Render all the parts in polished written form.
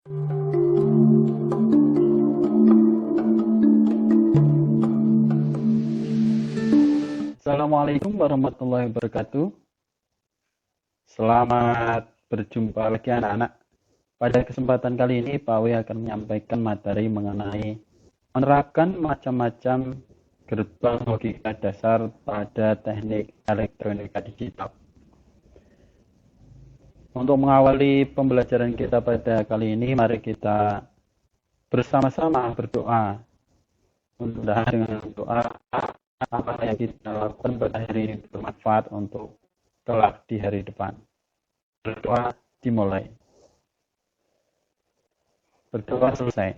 Assalamualaikum warahmatullahi wabarakatuh. Selamat berjumpa lagi anak-anak. Pada kesempatan kali ini Pak W akan menyampaikan materi mengenai menerapkan macam-macam gerbang logika dasar pada teknik elektronika digital. Untuk mengawali pembelajaran kita pada kali ini, mari kita bersama-sama berdoa. Mudah-mudahan dengan doa apa yang kita lakukan pada hari ini bermanfaat untuk kelak di hari depan. Berdoa dimulai. Berdoa selesai.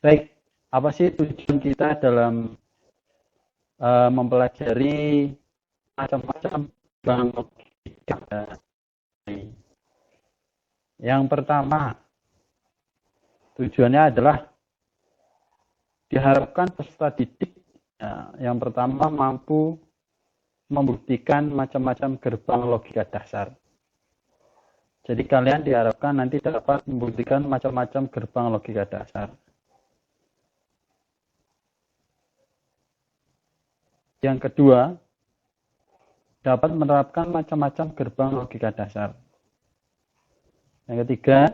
Baik, apa sih tujuan kita dalam mempelajari macam-macam gerbang logika? Yang pertama, tujuannya adalah diharapkan peserta didik yang pertama mampu membuktikan macam-macam gerbang logika dasar. Jadi kalian diharapkan nanti dapat membuktikan macam-macam gerbang logika dasar. Yang kedua, dapat menerapkan macam-macam gerbang logika dasar. Yang ketiga,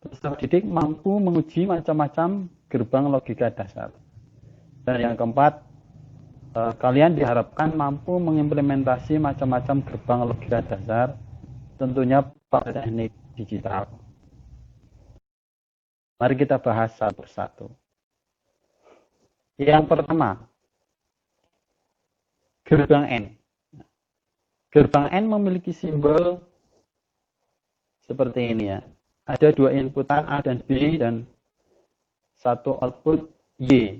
peserta didik mampu menguji macam-macam gerbang logika dasar. Dan yang keempat, kalian diharapkan mampu mengimplementasi macam-macam gerbang logika dasar, tentunya pada teknik digital. Mari kita bahas satu persatu. Yang pertama, gerbang N. Gerbang N memiliki simbol seperti ini ya. Ada dua inputan A dan B dan satu output Y.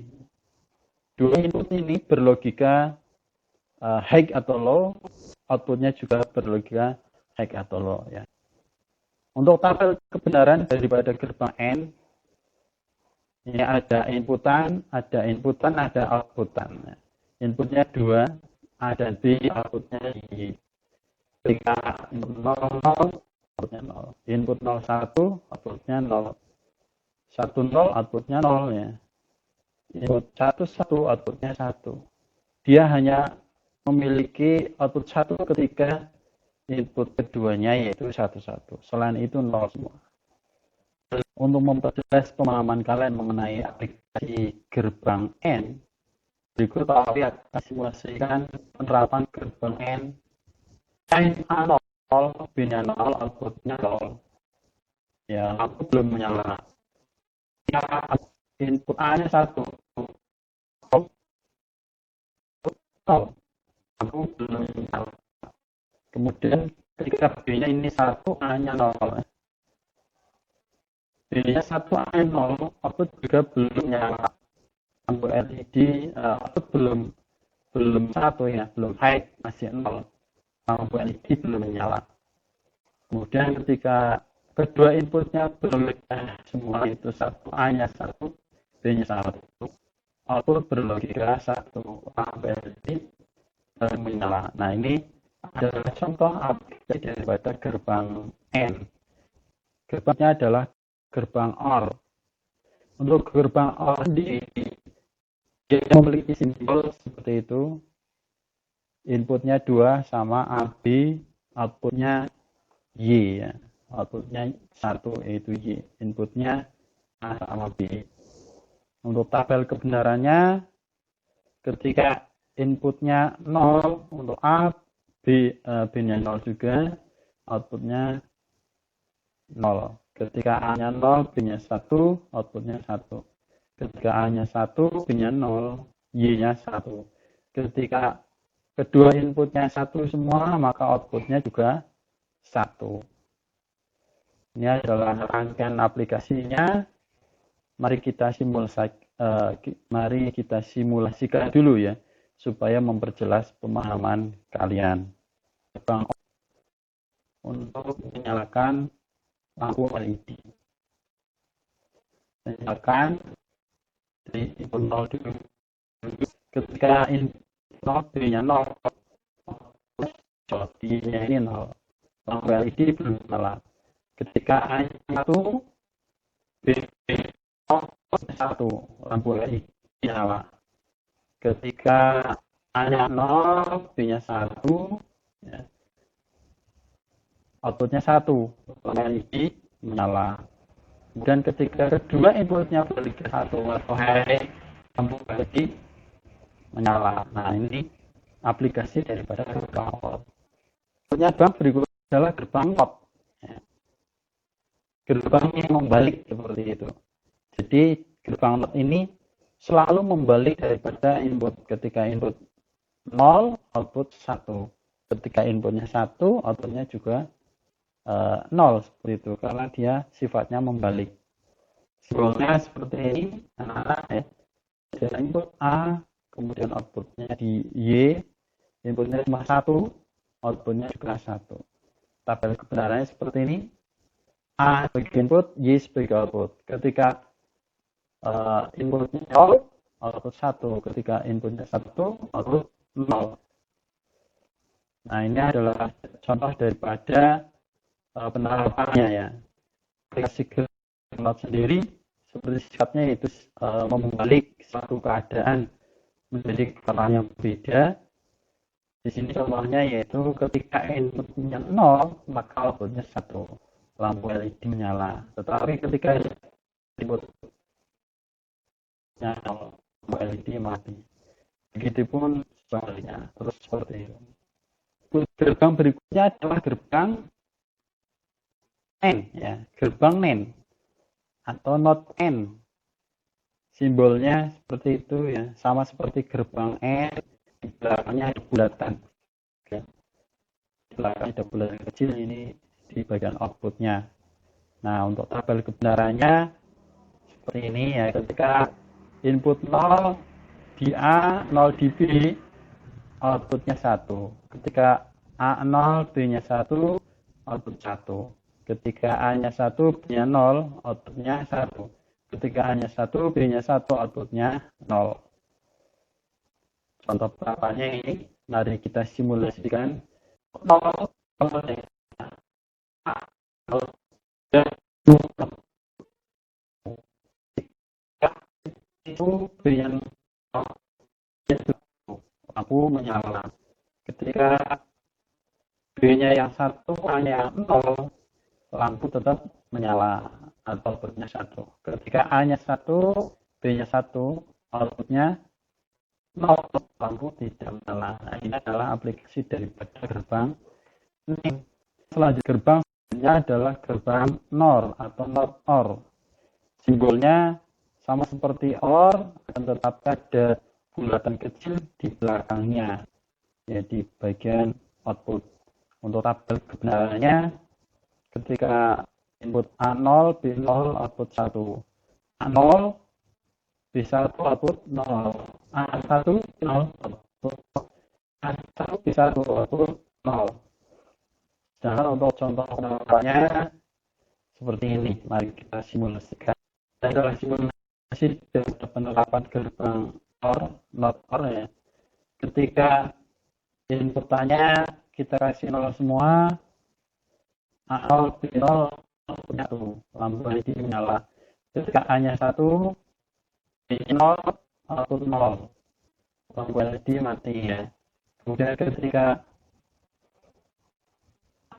Dua input ini berlogika high atau low, outputnya juga berlogika high atau low ya. Untuk tabel kebenaran daripada gerbang N, ini ada inputan, ada outputan. Inputnya 2, A dan B, outputnya Y. Ketika input 0, outputnya 0. Input 01, outputnya 0. 10, outputnya 0 ya. Input 11, outputnya 1. Dia hanya memiliki output 1 ketika input keduanya yaitu 11. Selain itu 0 semua. Untuk memperjelas pemahaman kalian mengenai aplikasi gerbang N, berikut Pak Awi akan simulasikan penerapan gerbang N. A0, B-nya 0, outputnya 0. Ya, lampu belum menyala. Input A-nya 1. Lampu belum menyala. Kemudian ketika B-nya ini 1, A-nya 0. B-nya 1, A-nya 0, output juga belum menyala. Lampu LED output belum 1 ya, belum high, masih 0. Lampu LED belum menyala. Kemudian ketika kedua inputnya berlogika semua itu 1, A-nya 1, B-nya 1. Output berlogika 1, lampu LED belum menyala. Nah, ini adalah contoh aplikasi daripada gerbang N. Gerbangnya adalah gerbang OR. Untuk gerbang OR sendiri, dia memiliki simbol seperti itu. Inputnya 2 sama AB, outputnya Y ya. Outputnya 1 yaitu Y. Inputnya A sama B. Untuk tabel kebenarannya, ketika inputnya 0 untuk A, B-nya 0 juga, outputnya 0. Ketika A-nya 0, B-nya 1, outputnya 1. Ketika A-nya 1, B-nya 0, Y-nya 1. Ketika kedua inputnya 1 semua, maka outputnya juga 1. Ini adalah rangkaian aplikasinya. Mari kita simulasikan dulu ya, supaya memperjelas pemahaman kalian. Untuk menyalakan lampu LED. Menyalakan dari input 0 dulu. Ketika input 0, B-nya 0, D-nya ini 0. Lampu LED belum nyala. Ketika A1, B1, lampu LED nyala. Ketika A-nya 0, B-nya 1, ya, outputnya 1, lampu LED menyala. Dan ketika kedua inputnya balik ke 1 atau high, lampu LED menyala. Nah, ini aplikasi daripada gerbang OR. Gerbang berikutnya adalah gerbang NOT. Ya. Gerbangnya membalik seperti itu. Jadi gerbang NOT ini selalu membalik daripada input. Ketika input 0, output 1. Ketika inputnya 1, outputnya juga 0 seperti itu. Karena dia sifatnya membalik. Simbolnya seperti ini. Anak-anak ya. Ada input A, kemudian outputnya di Y. Inputnya cuma 1, outputnya juga 1. Tabel kebenarannya seperti ini. A sebagai input, Y sebagai output. Ketika inputnya 0, output 1. Ketika inputnya 1, output 0. Nah, ini adalah contoh daripada penerapannya ya. Aplikasi GNOT sendiri seperti sifatnya yaitu membalik suatu keadaan menjadi keadaan yang berbeda. Di sini contohnya yaitu ketika inputnya 0, maka outputnya 1. Lampu LED menyala. Tetapi ketika inputnya 0, lampu LED mati. Begitupun sebaliknya. Terus seperti itu. Gerbang berikutnya adalah gerbang NAND ya, gerbang NAND atau NOT N. Simbolnya seperti itu ya, sama seperti gerbang N, di belakangnya ada bulatan. Oke. Di belakangnya ada bulatan kecil, ini di bagian outputnya. Nah, untuk tabel kebenarannya seperti ini ya, ketika input 0 di A, 0 di B, outputnya 1. Ketika A0, B-nya 1, output 1. Ketika A-nya 1, B-nya 0, outputnya 1. Ketika A-nya 1, B-nya 1, outputnya 0. Contoh penerapannya ini, mari kita simulasikan. 0, 0, itu B-nya 0, lampu menyala. Ketika B-nya yang 1, A-nya 0, lampu tetap menyala atau outputnya 1. Ketika A-nya 1, B-nya 1, outputnya 0, lampu tidak menyala. Nah, ini adalah aplikasi daripada gerbang NAND. Selanjutnya gerbang selanjutnya adalah gerbang NOR atau NOT OR. Simbolnya sama seperti OR, akan tetapi ada bulatan kecil di belakangnya, ya di bagian output. Untuk tabel kebenarannya, ketika input A0, B0, output 1. A0, B1, output 0. A1, 0, output 1, B1, output 0. Sedangkan untuk contoh penerapannya seperti ini. Mari kita simulasikan. Ini adalah simulasi dari penerapan gerbang OR, NOT OR ya. Ketika inputannya kita kasih 0 semua, A0, B0, outputnya 1, lampu LED menyala. Ketika A-nya 1, B0, output 0, lampu LED mati ya. Kemudian ketika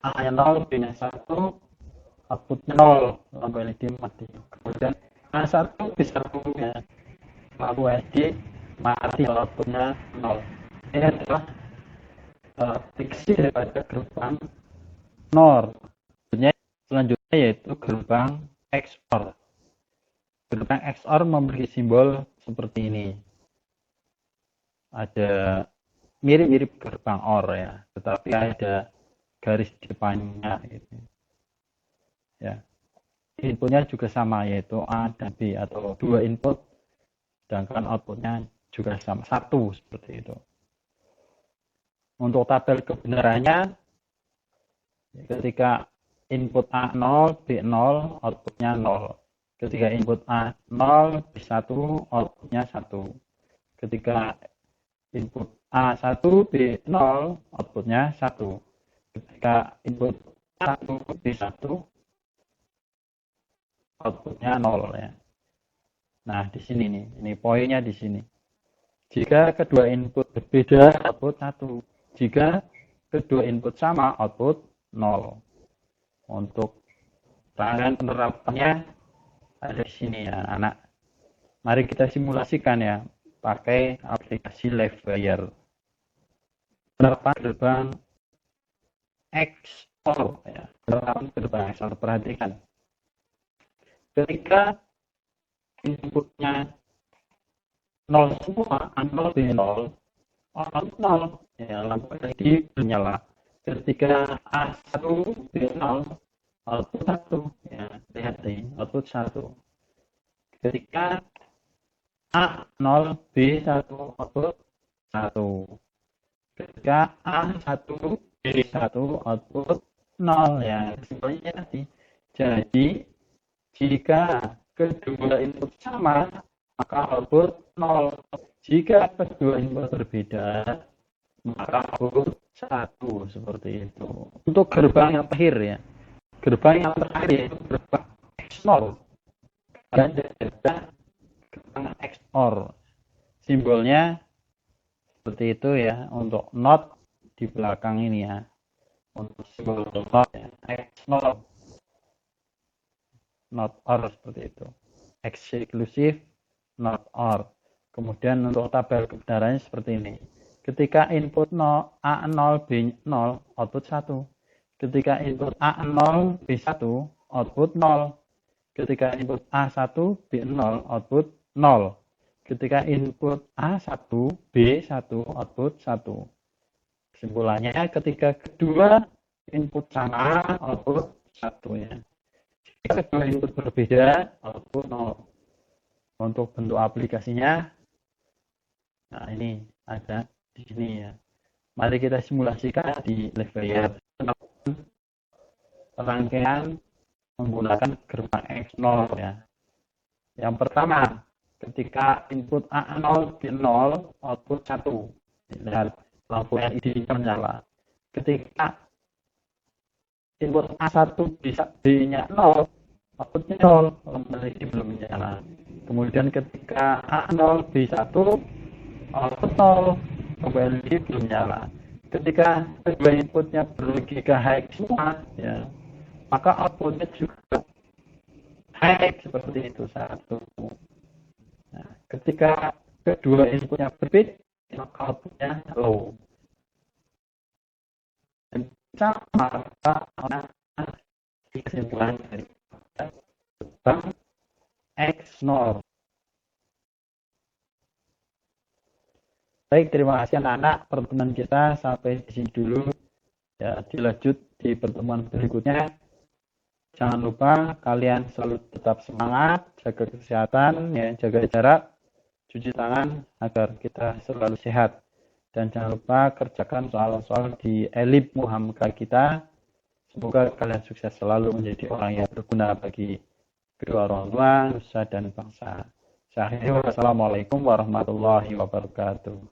A-nya 0, B-nya 1, outputnya 0, lampu LED mati. Kemudian A1, B1 ya, lampu LED mati, outputnya 0. Ini adalah fiksi daripada gerbang NOR. Selanjutnya yaitu gerbang XOR. Gerbang XOR memiliki simbol seperti ini. Ada mirip-mirip gerbang OR ya, tetapi ada garis di depannya gitu. Ya. Inputnya juga sama, yaitu A dan B atau dua input, sedangkan outputnya juga sama, satu seperti itu. Untuk tabel kebenarannya, ketika input A0, B0, outputnya 0. Ketika input A0, B1, outputnya 1. Ketika input A1, B0, outputnya 1. Ketika input A1, B1, outputnya 0 ya. Nah, di sini nih, ini poinnya di sini. Jika kedua input berbeda, output 1. Jika kedua input sama, output 0. Untuk rangkaian penerapannya ada di sini ya, anak. Mari kita simulasikan ya, pakai aplikasi LiveWire. Penerapan gerbang XOR ya, penerapan gerbang XOR. Perhatikan. Ketika inputnya 0 semua, A0 B0, output 0 ya, lampu LED menyala. Ketika A1 B0, output 1 ya, lihat nih, output 1. Ketika A0 B1, output 1. Ketika A1 B1, output 0 ya, kesimpulannya tadi. Jadi jika kedua input sama, maka output 0. Jika kedua input berbeda, maka output 1. Seperti itu. Untuk gerbang yang terakhir ya, gerbang yang terakhir yaitu gerbang XOR. Dan ada gerbang XOR. Simbolnya seperti itu ya, untuk not di belakang ini ya. Untuk simbol not ya, XOR. Not OR seperti itu. Eksklusif not OR. Kemudian untuk tabel kebenarannya seperti ini. Ketika input A0 B0, output 1. Ketika input A0 B1, output 0. Ketika input A1 B0, output 0. Ketika input A1 B1, output 1. Kesimpulannya ketika kedua input sama, output 1 ya. Jika kedua input berbeda, output 0. Untuk bentuk aplikasinya, nah ini ada di sini ya. Mari kita simulasikan di LiveWire. Rangkaian menggunakan gerbang XOR ya. Yang pertama, ketika input A0 B0, output 1. Lihat, lampu LED menyala. Ketika input A1 B-nya 0, outputnya 0, lampu LED belum menyala. Kemudian ketika A0 B1, output 0, lampu LED belum menyala. Ketika kedua inputnya berlogika high semua, ya, maka outputnya juga high seperti itu, 1. Nah, ketika kedua inputnya berbeda, maka outputnya low. Dan sama kesimpulan dari gerbang XOR. Baik, terima kasih anak-anak. Pertemuan kita sampai di sini dulu. Ya, dilanjut di pertemuan berikutnya. Jangan lupa kalian selalu tetap semangat, jaga kesehatan, ya, jaga jarak, cuci tangan agar kita selalu sehat. Dan jangan lupa kerjakan soal-soal di ELIP Muhammadiyah kita. Semoga kalian sukses selalu menjadi orang yang berguna bagi kedua orang tua, nusa dan bangsa. Assalamualaikum warahmatullahi wabarakatuh.